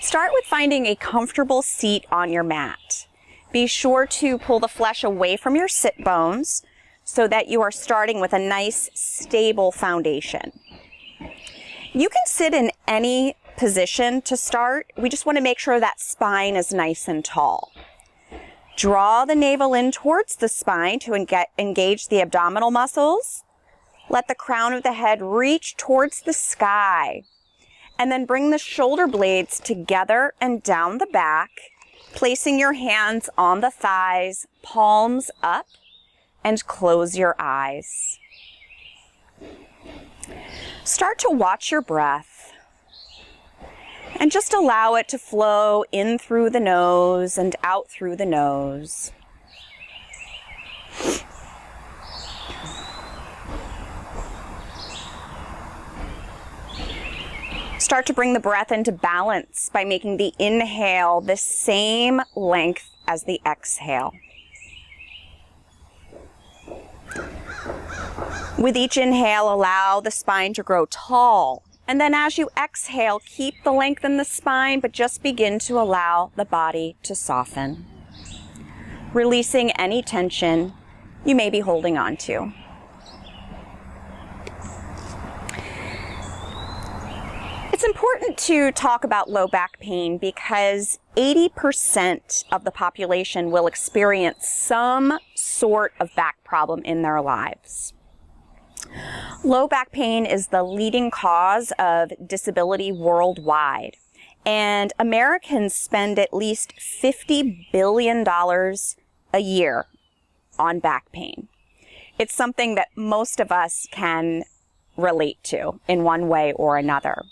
Start with finding a comfortable seat on your mat. Be sure to pull the flesh away from your sit bones so that you are starting with a nice, stable foundation. You can sit in any position to start. We just want to make sure that spine is nice and tall. Draw the navel in towards the spine to engage the abdominal muscles. Let the crown of the head reach towards the sky. And then bring the shoulder blades together and down the back, placing your hands on the thighs, palms up, and close your eyes. Start to watch your breath and just allow it to flow in through the nose and out through the nose. Start to bring the breath into balance by making the inhale the same length as the exhale. With each inhale, allow the spine to grow tall. And then as you exhale, keep the length in the spine, but just begin to allow the body to soften, releasing any tension you may be holding on to. It's important to talk about low back pain because 80% of the population will experience some sort of back problem in their lives. Low back pain is the leading cause of disability worldwide, and Americans spend at least $50 billion a year on back pain. It's something that most of us can relate to in one way or another.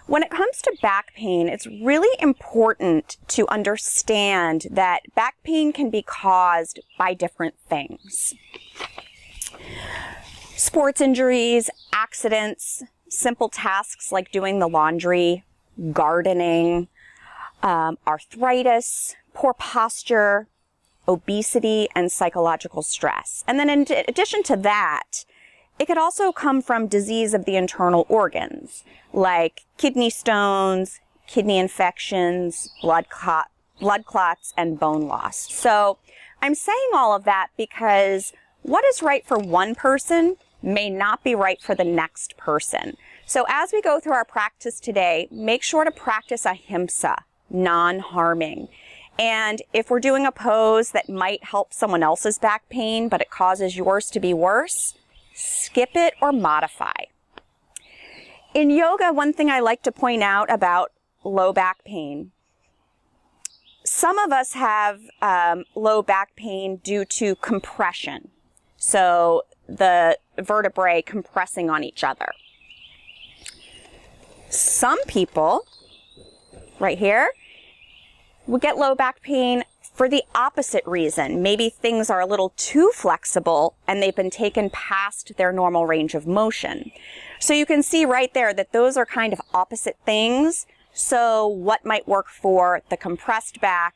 When it comes to back pain, it's really important to understand that back pain can be caused by different things. Sports injuries, accidents, simple tasks like doing the laundry, gardening, arthritis, poor posture, obesity, and psychological stress. And then in addition to that, it could also come from disease of the internal organs, like kidney stones, kidney infections, blood clots, and bone loss. So I'm saying all of that because what is right for one person may not be right for the next person. So as we go through our practice today, make sure to practice ahimsa, non-harming. And if we're doing a pose that might help someone else's back pain, but it causes yours to be worse, skip it or modify. In yoga, one thing I like to point out about low back pain, some of us have low back pain due to compression. So the vertebrae compressing on each other. Some people, right here, will get low back pain for the opposite reason. Maybe things are a little too flexible and they've been taken past their normal range of motion. So you can see right there that those are kind of opposite things. So what might work for the compressed back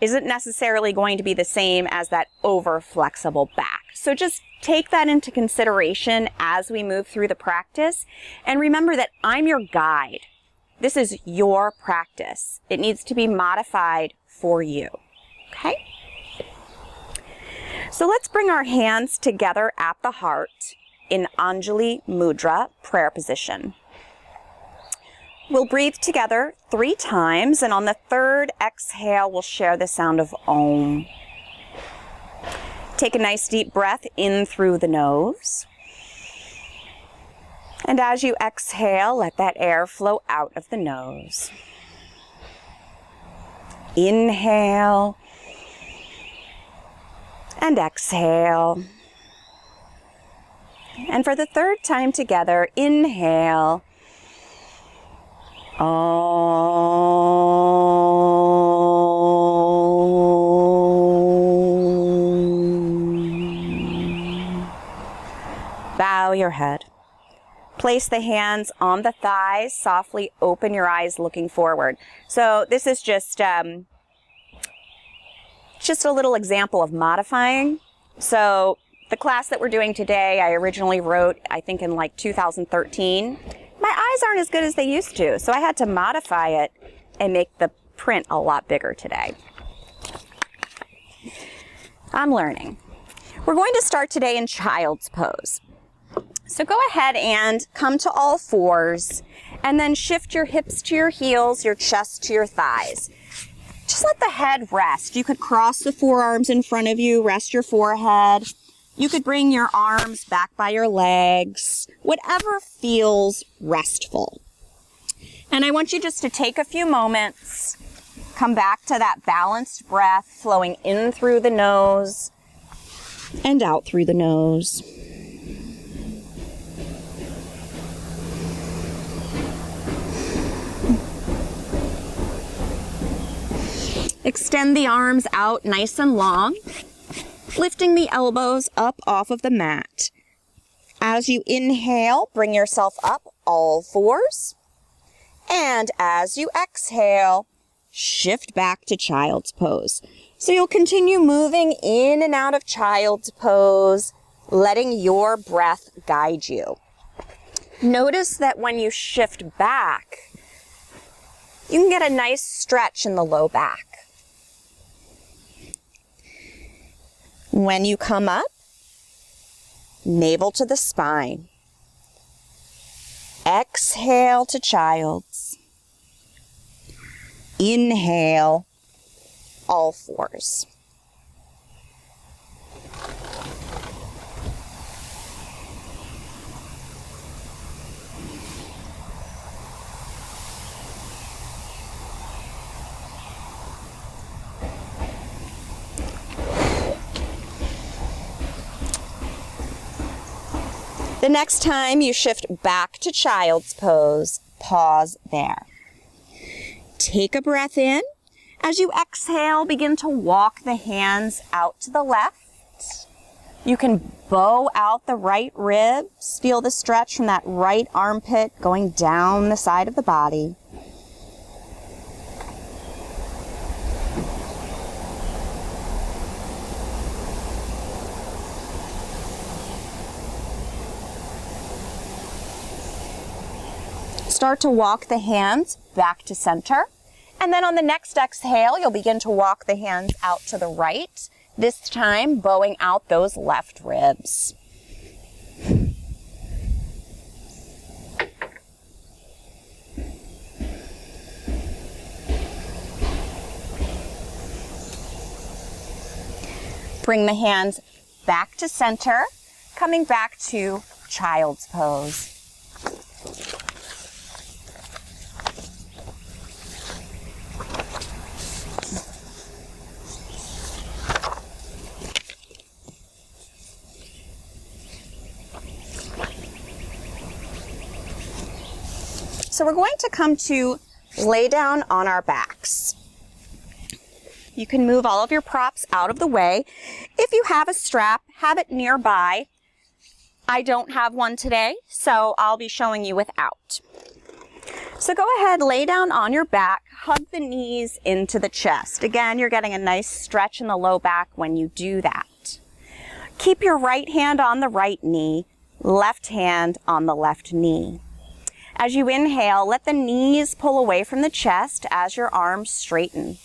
isn't necessarily going to be the same as that over flexible back. So just take that into consideration as we move through the practice. And remember that I'm your guide. This is your practice. It needs to be modified for you. Okay? So let's bring our hands together at the heart in Anjali Mudra, prayer position. We'll breathe together 3 times, and on the 3rd exhale, we'll share the sound of Om. Take a nice deep breath in through the nose. And as you exhale, let that air flow out of the nose. Inhale and exhale. And for the 3rd time together, inhale. Bow your head. Place the hands on the thighs, softly open your eyes looking forward. So this is just a little example of modifying. So the class that we're doing today, I originally wrote, I think in like 2013. My eyes aren't as good as they used to, so I had to modify it and make the print a lot bigger today. I'm learning. We're going to start today in child's pose. So go ahead and come to all fours and then shift your hips to your heels, your chest to your thighs. Just let the head rest. You could cross the forearms in front of you, rest your forehead. You could bring your arms back by your legs, whatever feels restful. And I want you just to take a few moments, come back to that balanced breath flowing in through the nose and out through the nose. Extend the arms out nice and long, lifting the elbows up off of the mat. As you inhale, bring yourself up all fours. And as you exhale, shift back to child's pose. So you'll continue moving in and out of child's pose, letting your breath guide you. Notice that when you shift back, you can get a nice stretch in the low back. When you come up, navel to the spine. Exhale to child's. Inhale, all fours. The next time you shift back to child's pose, pause there. Take a breath in. As you exhale, begin to walk the hands out to the left. You can bow out the right ribs. Feel the stretch from that right armpit going down the side of the body. Start to walk the hands back to center. And then on the next exhale, you'll begin to walk the hands out to the right, this time bowing out those left ribs. Bring the hands back to center, coming back to child's pose. So we're going to come to lay down on our backs. You can move all of your props out of the way. If you have a strap, have it nearby. I don't have one today, so I'll be showing you without. So go ahead, lay down on your back, hug the knees into the chest. Again, you're getting a nice stretch in the low back when you do that. Keep your right hand on the right knee, left hand on the left knee. As you inhale, let the knees pull away from the chest as your arms straighten.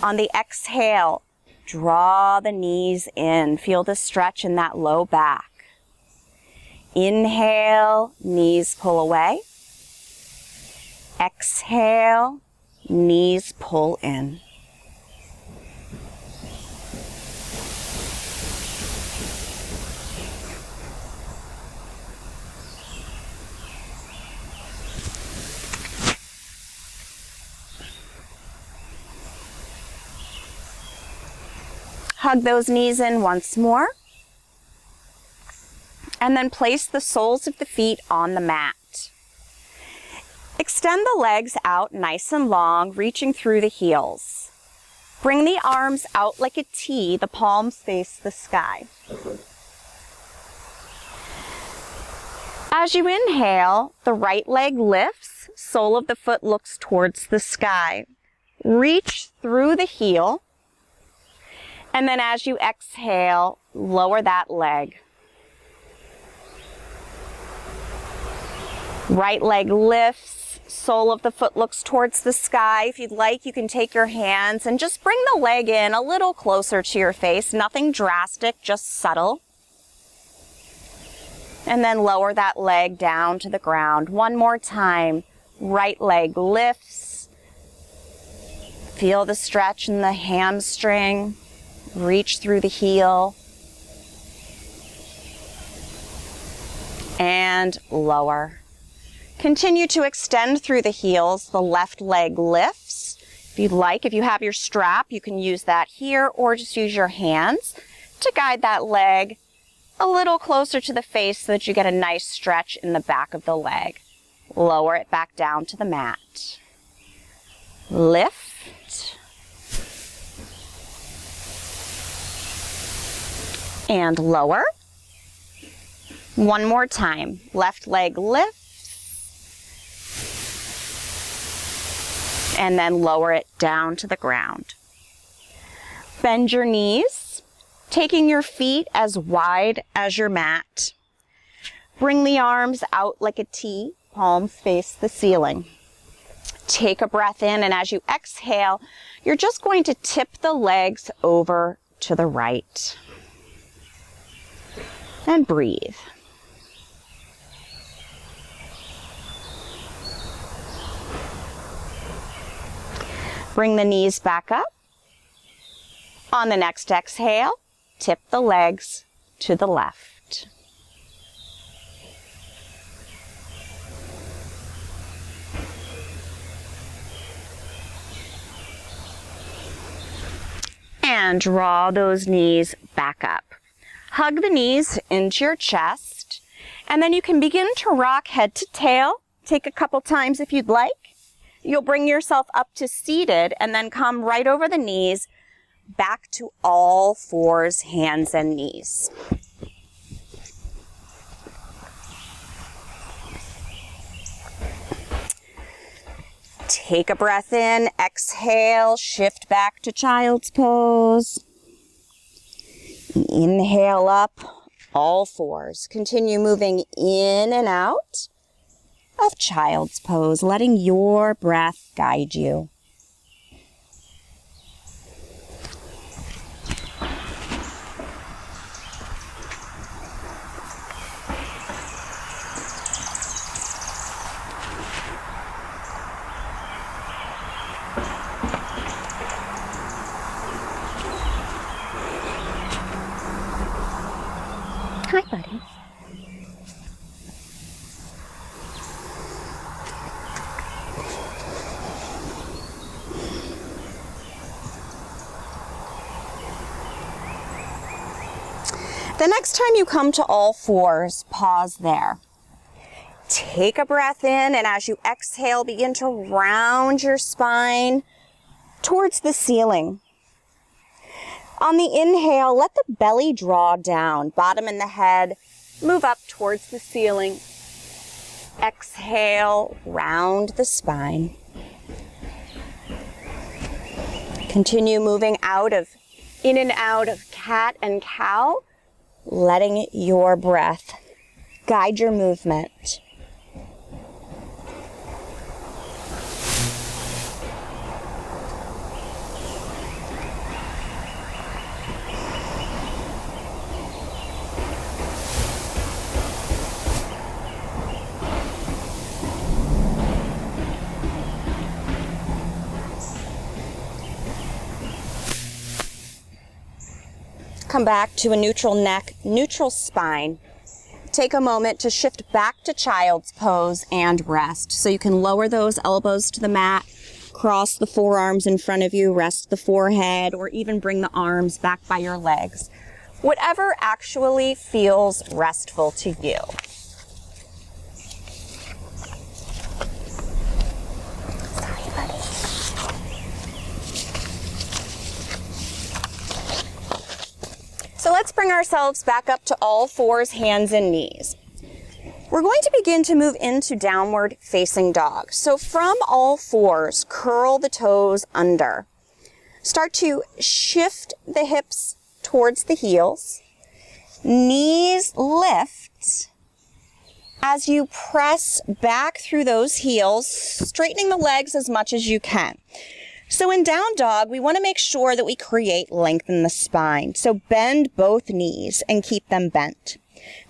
On the exhale, draw the knees in. Feel the stretch in that low back. Inhale, knees pull away. Exhale, knees pull in. Hug those knees in once more. And then place the soles of the feet on the mat. Extend the legs out nice and long, reaching through the heels. Bring the arms out like a T, the palms face the sky. As you inhale, the right leg lifts, sole of the foot looks towards the sky. Reach through the heel. And then as you exhale, lower that leg. Right leg lifts, Sole of the foot looks towards the sky. If you'd like, you can take your hands and just bring the leg in a little closer to your face. Nothing drastic, just subtle. And then lower that leg down to the ground. One more time. Right leg lifts. Feel the stretch in the hamstring. Reach through the heel. And lower. Continue to extend through the heels. The left leg lifts. If you'd like, if you have your strap, you can use that here or just use your hands to guide that leg a little closer to the face so that you get a nice stretch in the back of the leg. Lower it back down to the mat. Lift. And lower. One more time. Left leg lifts. And then lower it down to the ground. Bend your knees, taking your feet as wide as your mat. Bring the arms out like a T, palms face the ceiling. Take a breath in, and as you exhale, you're just going to tip the legs over to the right. And breathe. Bring the knees back up. On the next exhale, tip the legs to the left. And draw those knees back up. Hug the knees into your chest, and then you can begin to rock head to tail. Take a couple times if you'd like. You'll bring yourself up to seated and then come right over the knees, back to all fours, hands and knees. Take a breath in, exhale, shift back to child's pose. Inhale up, all fours. Continue moving in and out of child's pose, letting your breath guide you. Hi, buddy. The next time you come to all fours, pause there. Take a breath in, and as you exhale, begin to round your spine towards the ceiling. On the inhale, let the belly draw down, bottom and the head move up towards the ceiling. Exhale, round the spine. Continue moving in and out of cat and cow, letting your breath guide your movement. Come back to a neutral neck, neutral spine. Take a moment to shift back to child's pose and rest. So you can lower those elbows to the mat, cross the forearms in front of you, rest the forehead, or even bring the arms back by your legs. Whatever actually feels restful to you. So let's bring ourselves back up to all fours, hands and knees. We're going to begin to move into downward facing dog. So from all fours, curl the toes under. Start to shift the hips towards the heels. Knees lift As you press back through those heels, straightening the legs as much as you can. So in down dog, we want to make sure that we create length in the spine. So bend both knees and keep them bent.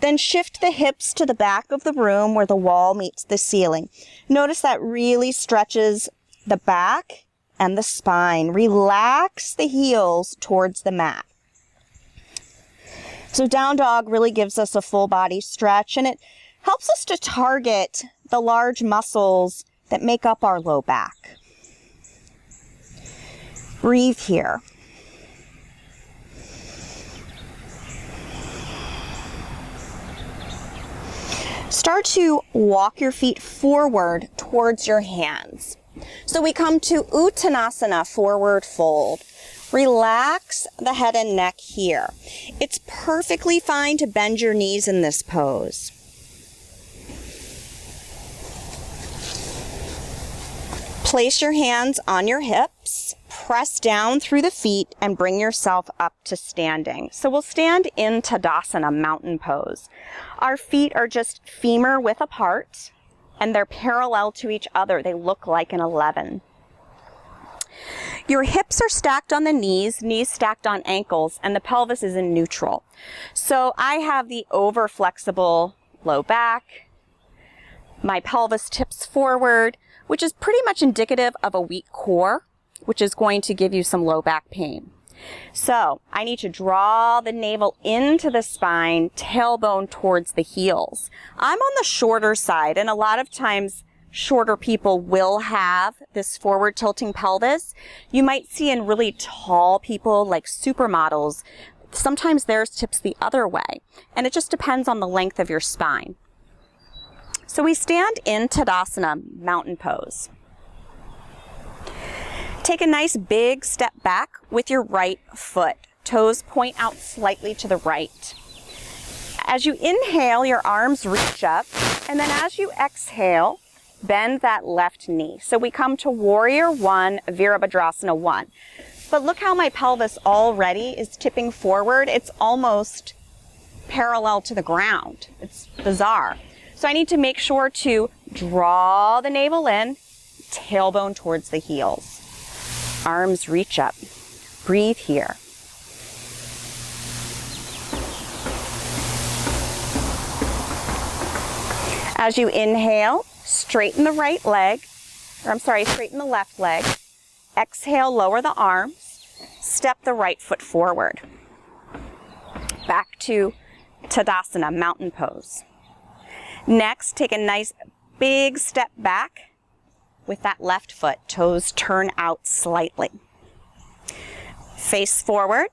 Then shift the hips to the back of the room where the wall meets the ceiling. Notice that really stretches the back and the spine. Relax the heels towards the mat. So down dog really gives us a full body stretch, and it helps us to target the large muscles that make up our low back. Breathe here. Start to walk your feet forward towards your hands. So we come to Uttanasana, forward fold. Relax the head and neck here. It's perfectly fine to bend your knees in this pose. Place your hands on your hips, press down through the feet, and bring yourself up to standing. So we'll stand in Tadasana, mountain pose. Our feet are just femur width apart, and they're parallel to each other. They look like an 11. Your hips are stacked on the knees stacked on ankles, and the pelvis is in neutral. So I have the over flexible low back. My pelvis tips forward, which is pretty much indicative of a weak core, which is going to give you some low back pain. So I need to draw the navel into the spine, tailbone towards the heels. I'm on the shorter side, and a lot of times shorter people will have this forward tilting pelvis. You might see in really tall people like supermodels, sometimes theirs tips the other way, and it just depends on the length of your spine. So we stand in Tadasana, mountain pose. Take a nice big step back with your right foot. Toes point out slightly to the right. As you inhale, your arms reach up, and then as you exhale, bend that left knee. So we come to Warrior One, Virabhadrasana 1. But look how my pelvis already is tipping forward. It's almost parallel to the ground. It's bizarre. So I need to make sure to draw the navel in, tailbone towards the heels. Arms reach up. Breathe here. As you inhale, straighten the right leg, straighten the left leg. Exhale, lower the arms. Step the right foot forward. Back to Tadasana, mountain pose. Next, take a nice big step back with that left foot. Toes turn out slightly. Face forward.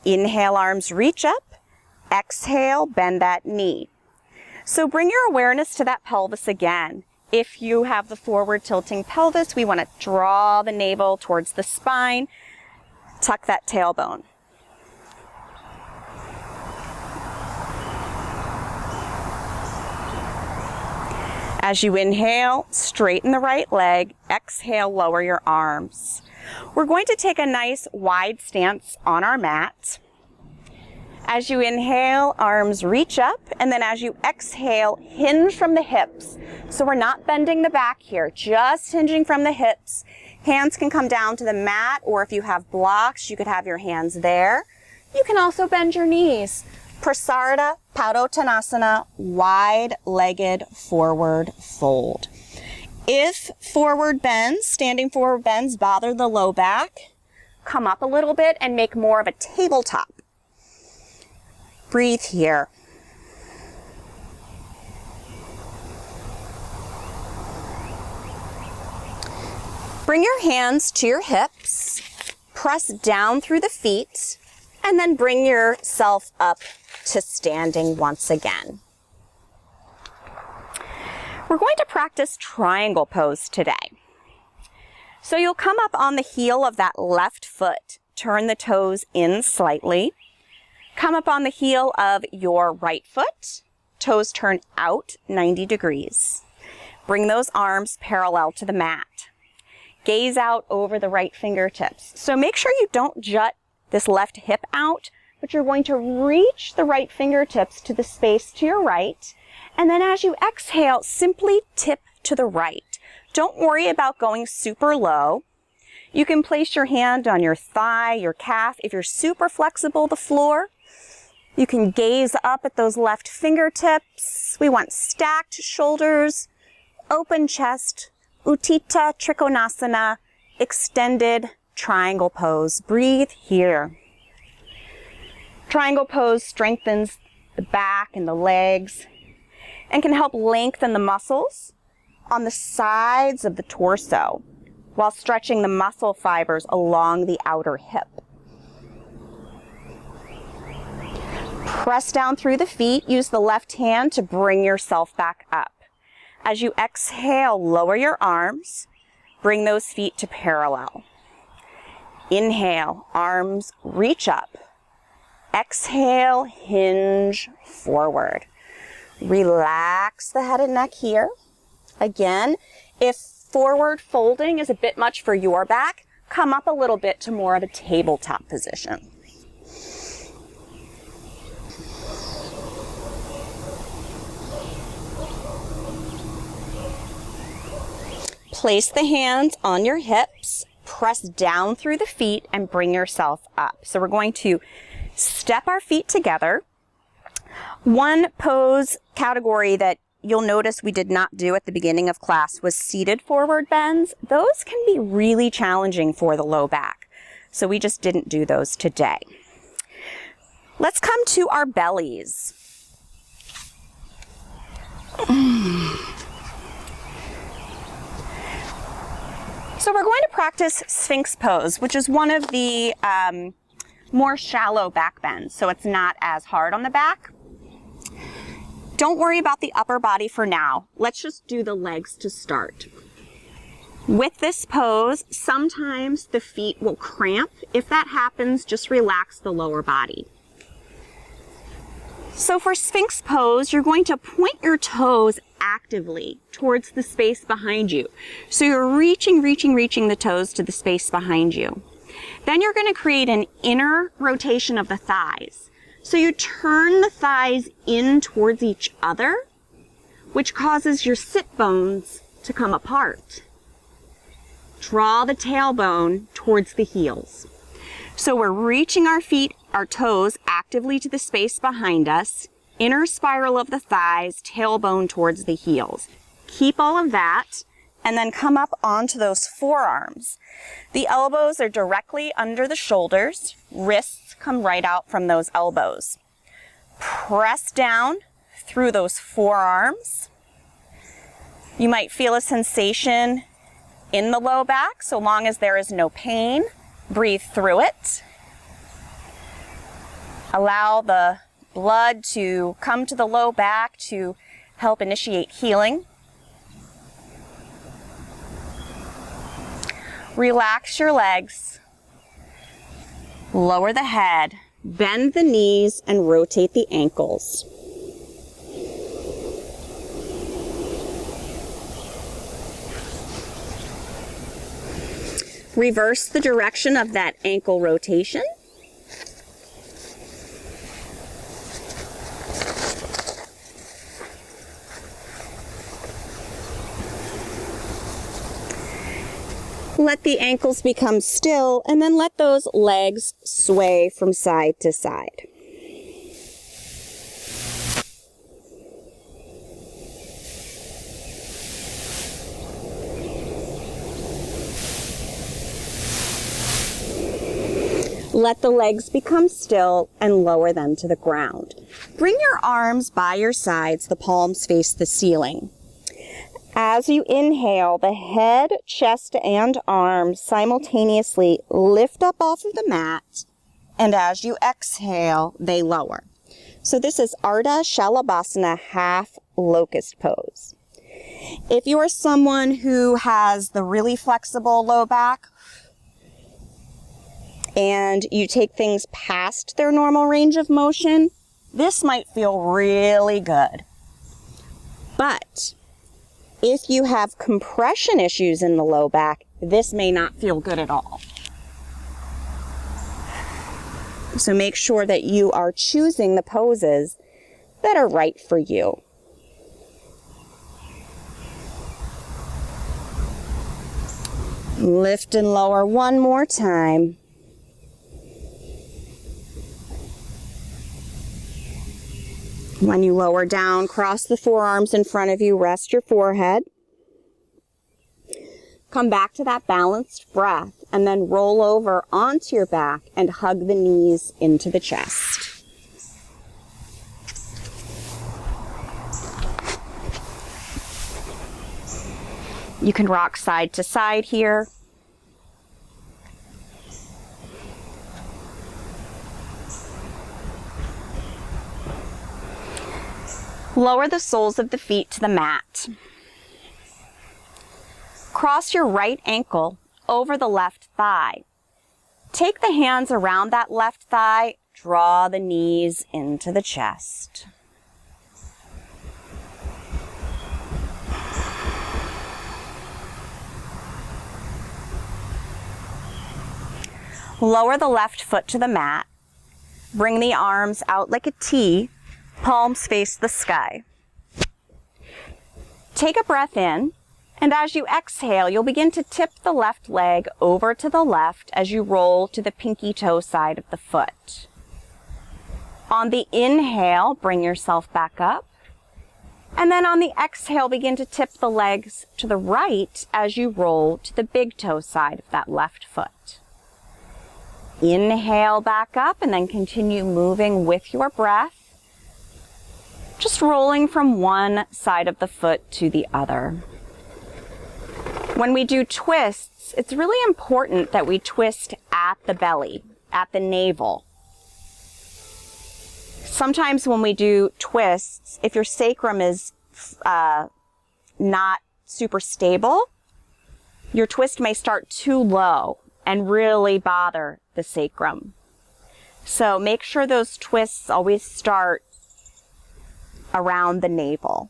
Inhale, arms reach up. Exhale, bend that knee. So bring your awareness to that pelvis again. If you have the forward tilting pelvis, we want to draw the navel towards the spine. Tuck that tailbone. As you inhale, straighten the right leg. Exhale, lower your arms. We're going to take a nice wide stance on our mat. As you inhale, arms reach up, and then as you exhale, hinge from the hips. So we're not bending the back here, just hinging from the hips. Hands can come down to the mat, or if you have blocks, you could have your hands there. You can also bend your knees. Prasarita Padottanasana, wide-legged forward fold. If forward bends, standing forward bends bother the low back, come up a little bit and make more of a tabletop. Breathe here. Bring your hands to your hips, press down through the feet, and then bring yourself up to standing once again. We're going to practice triangle pose today. So you'll come up on the heel of that left foot, turn the toes in slightly, come up on the heel of your right foot, toes turn out 90 degrees. Bring those arms parallel to the mat. Gaze out over the right fingertips. So make sure you don't jut this left hip out, but you're going to reach the right fingertips to the space to your right, And then as you exhale, simply tip to the right. Don't worry about going super low. You can place your hand on your thigh, your calf. If you're super flexible, the floor. You can gaze up at those left fingertips. We want stacked shoulders, open chest, Utthita Trikonasana, extended triangle pose. Breathe here. Triangle pose strengthens the back and the legs and can help lengthen the muscles on the sides of the torso while stretching the muscle fibers along the outer hip. Press down through the feet. Use the left hand to bring yourself back up. As you exhale, lower your arms. Bring those feet to parallel. Inhale, arms reach up. Exhale, hinge forward. Relax the head and neck here. Again, if forward folding is a bit much for your back, come up a little bit to more of a tabletop position. Place the hands on your hips, press down through the feet, and bring yourself up. So we're going to step our feet together. One pose category that you'll notice we did not do at the beginning of class was seated forward bends. Those can be really challenging for the low back, so we just didn't do those today. Let's come to our bellies. So we're going to practice Sphinx pose, which is one of the more shallow back bends, so it's not as hard on the back. Don't worry about the upper body for now. Let's just do the legs to start. With this pose, sometimes the feet will cramp. If that happens, just relax the lower body. So for Sphinx pose, you're going to point your toes actively towards the space behind you. So you're reaching the toes to the space behind you. Then you're going to create an inner rotation of the thighs. So you turn the thighs in towards each other, which causes your sit bones to come apart. Draw the tailbone towards the heels. So we're reaching our feet, our toes actively to the space behind us, inner spiral of the thighs, tailbone towards the heels. Keep all of that, and then come up onto those forearms. The elbows are directly under the shoulders. Wrists come right out from those elbows. Press down through those forearms. You might feel a sensation in the low back. So long as there is no pain, breathe through it. Allow the blood to come to the low back to help initiate healing. Relax your legs, lower the head, bend the knees, and rotate the ankles. Reverse the direction of that ankle rotation. Let the ankles become still, and then let those legs sway from side to side. Let the legs become still and lower them to the ground. Bring your arms by your sides, the palms face the ceiling. As you inhale, the head, chest, and arms simultaneously lift up off of the mat, and as you exhale, they lower. So this is Ardha Shalabhasana half locust pose. If you are someone who has the really flexible low back and you take things past their normal range of motion, this might feel really good. But if you have compression issues in the low back, this may not feel good at all. So make sure that you are choosing the poses that are right for you. Lift and lower one more time. When you lower down, cross the forearms in front of you, rest your forehead. Come back to that balanced breath and then roll over onto your back and hug the knees into the chest. You can rock side to side here. Lower the soles of the feet to the mat. Cross your right ankle over the left thigh. Take the hands around that left thigh. Draw the knees into the chest. Lower the left foot to the mat. Bring the arms out like a T. Palms face the sky. Take a breath in, and as you exhale, you'll begin to tip the left leg over to the left as you roll to the pinky toe side of the foot. On the inhale, bring yourself back up. And then on the exhale, begin to tip the legs to the right as you roll to the big toe side of that left foot. Inhale back up and then continue moving with your breath. Just rolling from one side of the foot to the other. When we do twists, it's really important that we twist at the belly, at the navel. Sometimes when we do twists, if your sacrum is not super stable, your twist may start too low and really bother the sacrum. So make sure those twists always start around the navel.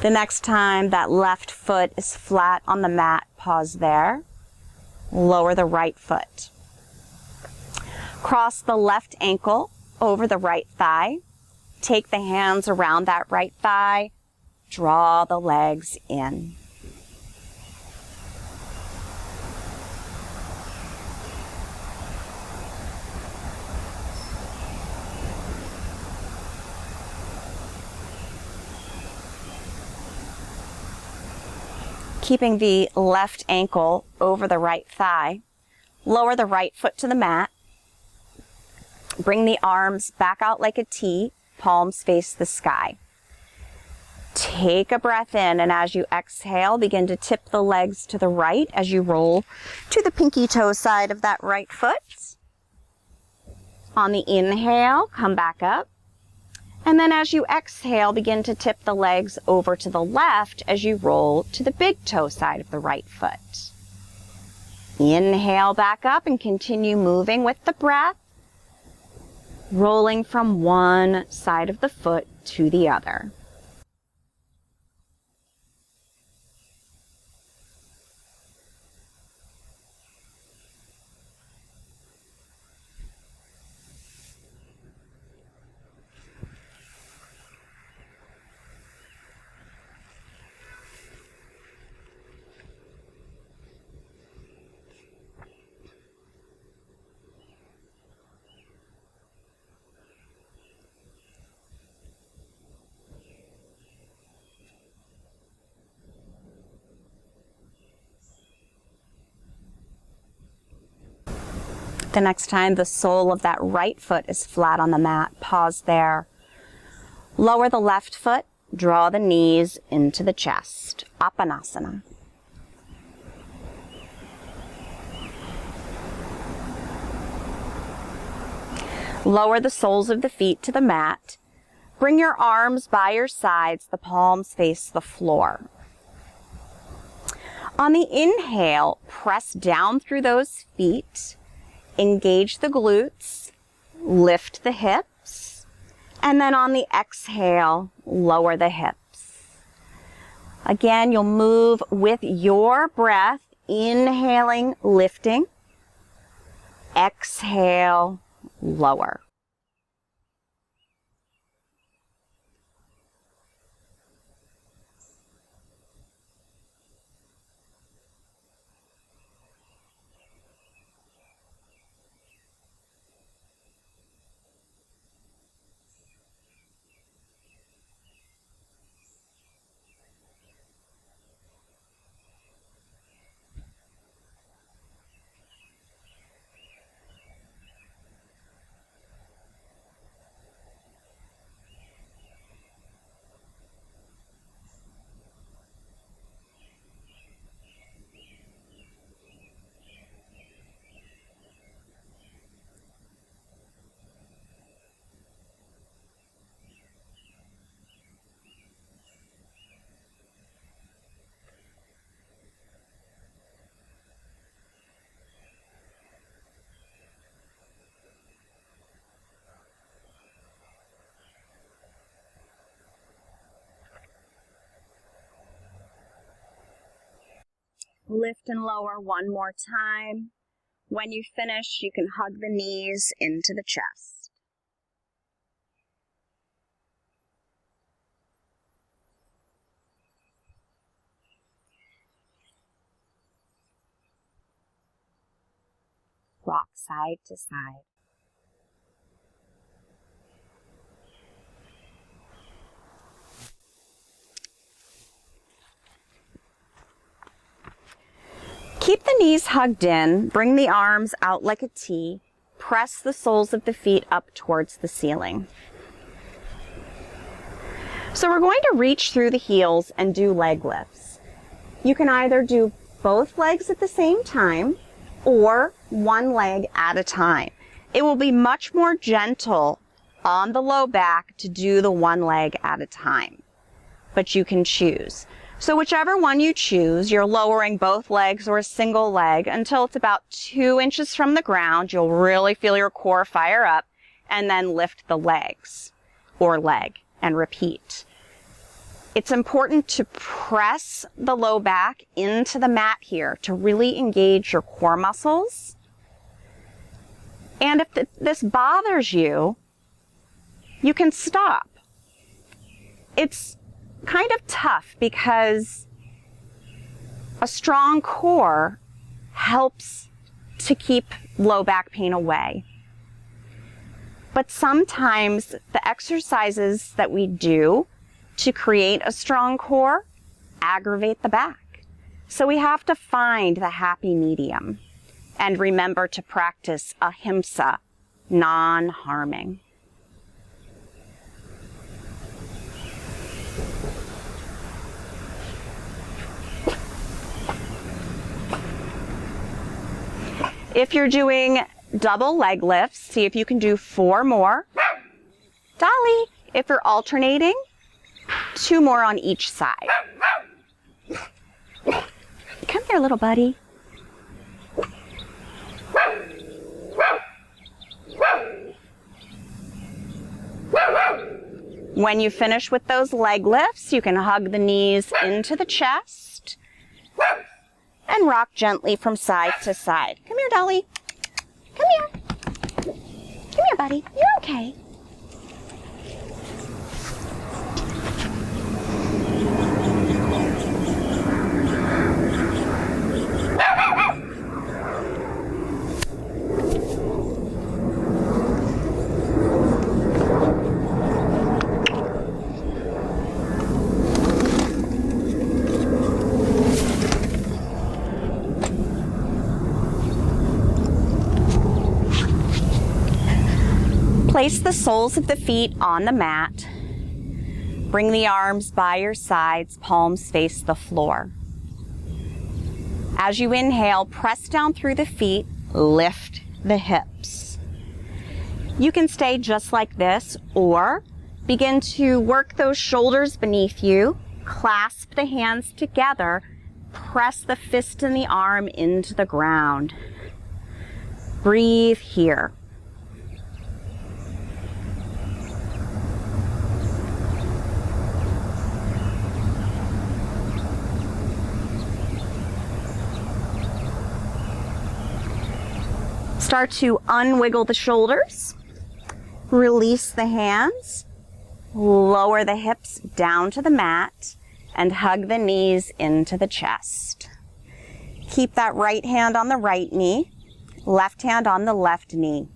The next time that left foot is flat on the mat, pause there. Lower the right foot. Cross the left ankle over the right thigh. Take the hands around that right thigh. Draw the legs in. Keeping the left ankle over the right thigh, lower the right foot to the mat. Bring the arms back out like a T, palms face the sky. Take a breath in, and as you exhale, begin to tip the legs to the right as you roll to the pinky toe side of that right foot. On the inhale, come back up. And then as you exhale, begin to tip the legs over to the left as you roll to the big toe side of the right foot. Inhale back up and continue moving with the breath, rolling from one side of the foot to the other. The next time the sole of that right foot is flat on the mat, pause there. Lower the left foot, draw the knees into the chest. Apanasana. Lower the soles of the feet to the mat. Bring your arms by your sides, the palms face the floor. On the inhale, press down through those feet. engage the glutes, lift the hips, and then on the exhale, lower the hips. Again, you'll move with your breath, inhaling, lifting, exhale, lower. Lift and lower one more time. When you finish, you can hug the knees into the chest. Rock side to side. Keep the knees hugged in, bring the arms out like a T, press the soles of the feet up towards the ceiling. So we're going to reach through the heels and do leg lifts. You can either do both legs at the same time or one leg at a time. It will be much more gentle on the low back to do the one leg at a time, but you can choose. So whichever one you choose, you're lowering both legs or a single leg until it's about 2 inches from the ground. You'll really feel your core fire up, and then lift the legs or leg and repeat. It's important to press the low back into the mat here to really engage your core muscles. And if this bothers you, you can stop. It's kind of tough because a strong core helps to keep low back pain away. But sometimes the exercises that we do to create a strong core aggravate the back. So we have to find the happy medium and remember to practice ahimsa, non-harming. If you're doing double leg lifts, see if you can do 4 more. Dolly, if you're alternating, 2 more on each side. Come here, little buddy. When you finish with those leg lifts, you can hug the knees into the chest and rock gently from side to side. Come here, Dolly. Come here. Come here, buddy. You're okay. Place the soles of the feet on the mat. Bring the arms by your sides, palms face the floor. As you inhale, press down through the feet, lift the hips. You can stay just like this or begin to work those shoulders beneath you, clasp the hands together, press the fist and the arm into the ground. Breathe here. Start to unwiggle the shoulders. Release the hands. Lower the hips down to the mat and hug the knees into the chest. Keep that right hand on the right knee, left hand on the left knee.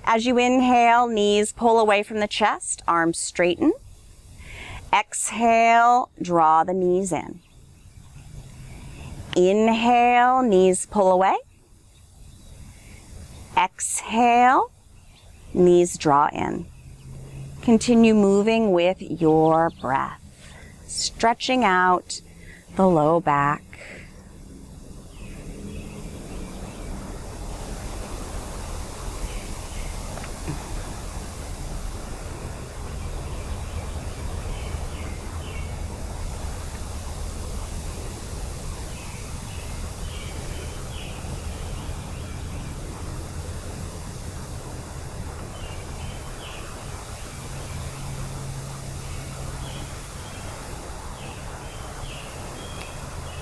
As you inhale, knees pull away from the chest, arms straighten. Exhale, draw the knees in. Inhale, knees pull away. Exhale, knees draw in. Continue moving with your breath, stretching out the low back.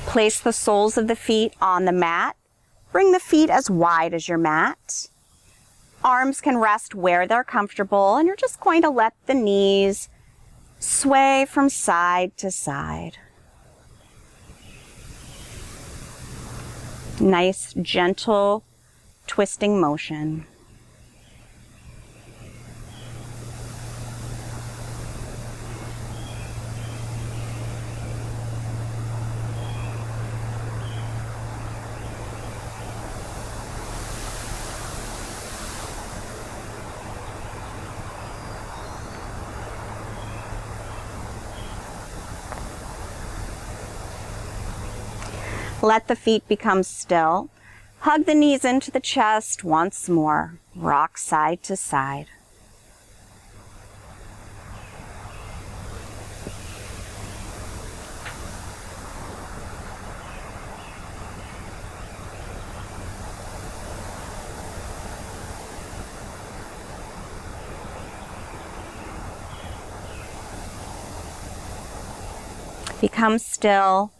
Place the soles of the feet on the mat. Bring the feet as wide as your mat. Arms can rest where they're comfortable, and you're just going to let the knees sway from side to side. Nice, gentle, twisting motion. Let the feet become still. Hug the knees into the chest once more. Rock side to side. Become still.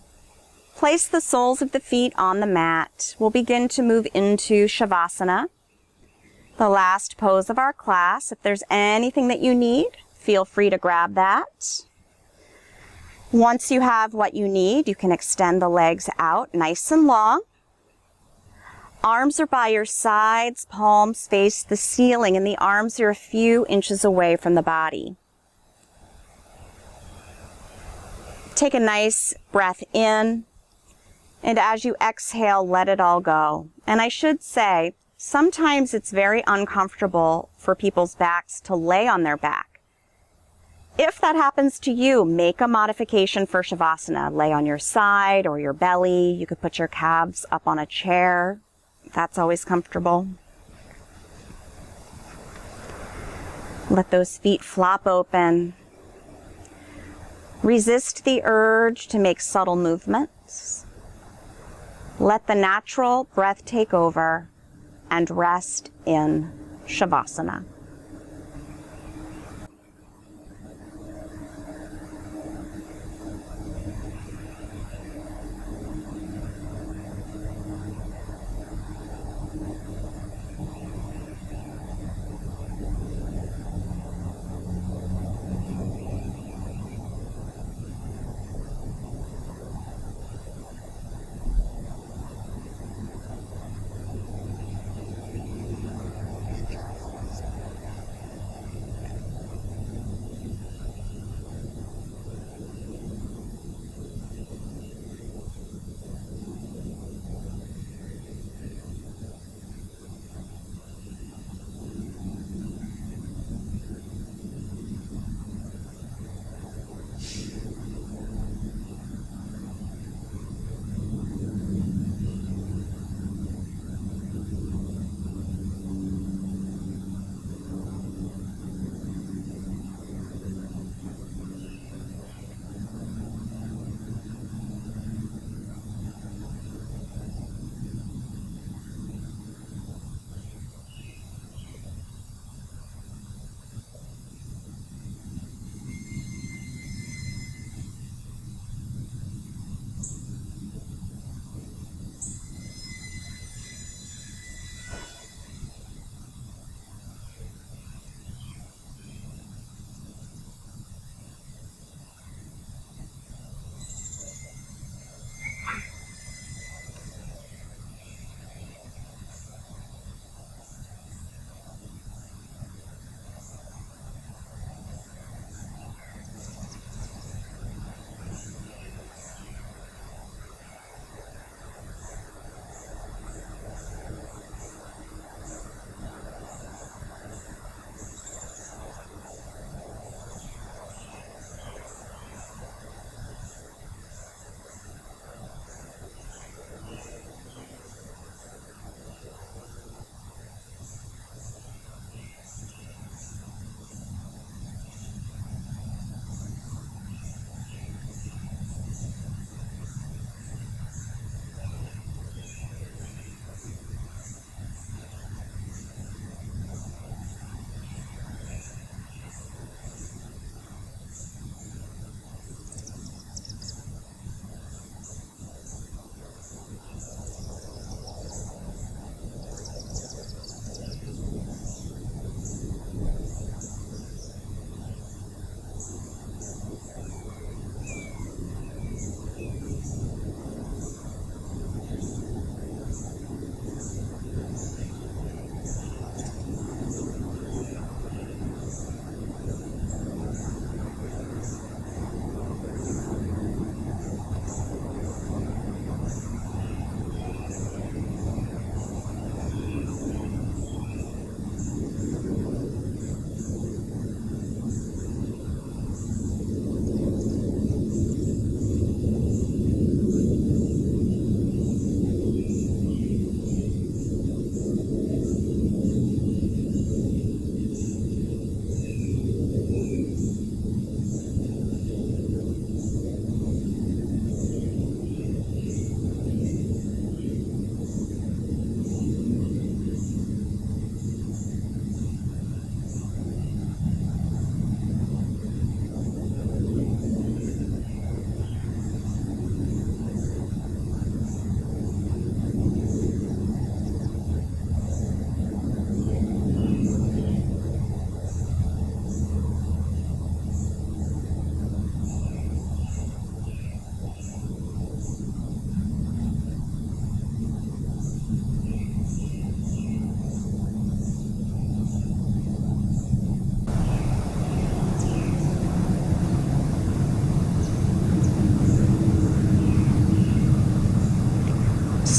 Place the soles of the feet on the mat. We'll begin to move into Shavasana, the last pose of our class. If there's anything that you need, feel free to grab that. Once you have what you need, you can extend the legs out nice and long. Arms are by your sides, palms face the ceiling, and the arms are a few inches away from the body. Take a nice breath in. And as you exhale, let it all go. And I should say, sometimes it's very uncomfortable for people's backs to lay on their back. If that happens to you, make a modification for Shavasana. Lay on your side or your belly. You could put your calves up on a chair. That's always comfortable. Let those feet flop open. Resist the urge to make subtle movements. Let the natural breath take over and rest in Shavasana.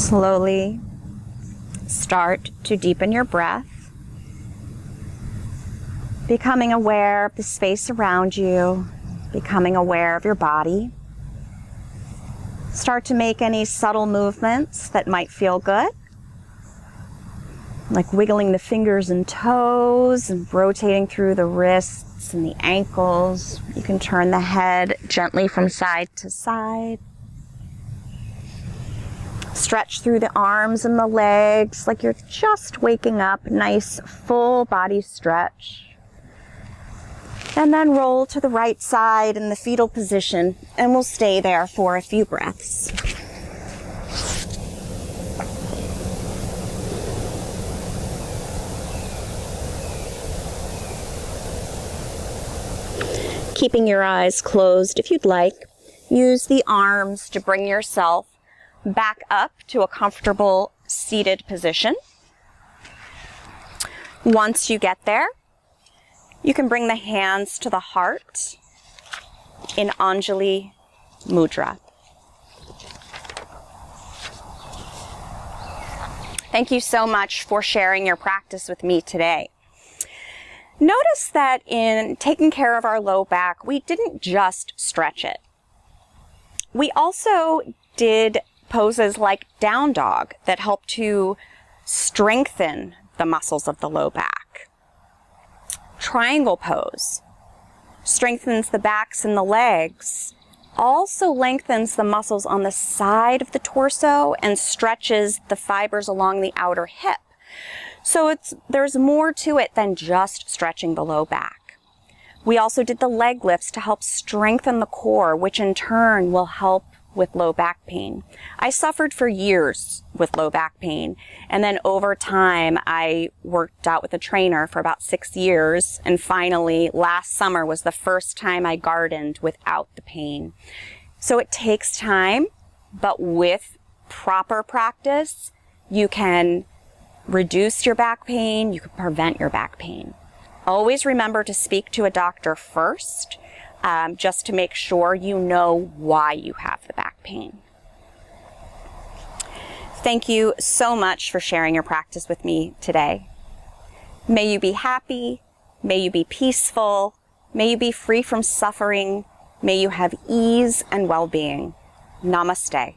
Slowly start to deepen your breath, becoming aware of the space around you, becoming aware of your body. Start to make any subtle movements that might feel good, like wiggling the fingers and toes and rotating through the wrists and the ankles. You can turn the head gently from side to side. Stretch through the arms and the legs like you're just waking up. Nice full body stretch. And then roll to the right side in the fetal position, and we'll stay there for a few breaths. Keeping your eyes closed if you'd like, use the arms to bring yourself back up to a comfortable seated position. Once you get there, you can bring the hands to the heart in Anjali Mudra. Thank you so much for sharing your practice with me today. Notice that in taking care of our low back, we didn't just stretch it. We also did poses like down dog that help to strengthen the muscles of the low back. Triangle pose strengthens the backs and the legs, also lengthens the muscles on the side of the torso and stretches the fibers along the outer hip. So there's more to it than just stretching the low back. We also did the leg lifts to help strengthen the core, which in turn will help with low back pain. I suffered for years with low back pain, and then over time I worked out with a trainer for about 6 years, and finally last summer was the first time I gardened without the pain. So it takes time, but with proper practice you can reduce your back pain, you can prevent your back pain. Always remember to speak to a doctor first, just to make sure you know why you have the back pain. Thank you so much for sharing your practice with me today. May you be happy, may you be peaceful, may you be free from suffering, may you have ease and well-being. Namaste.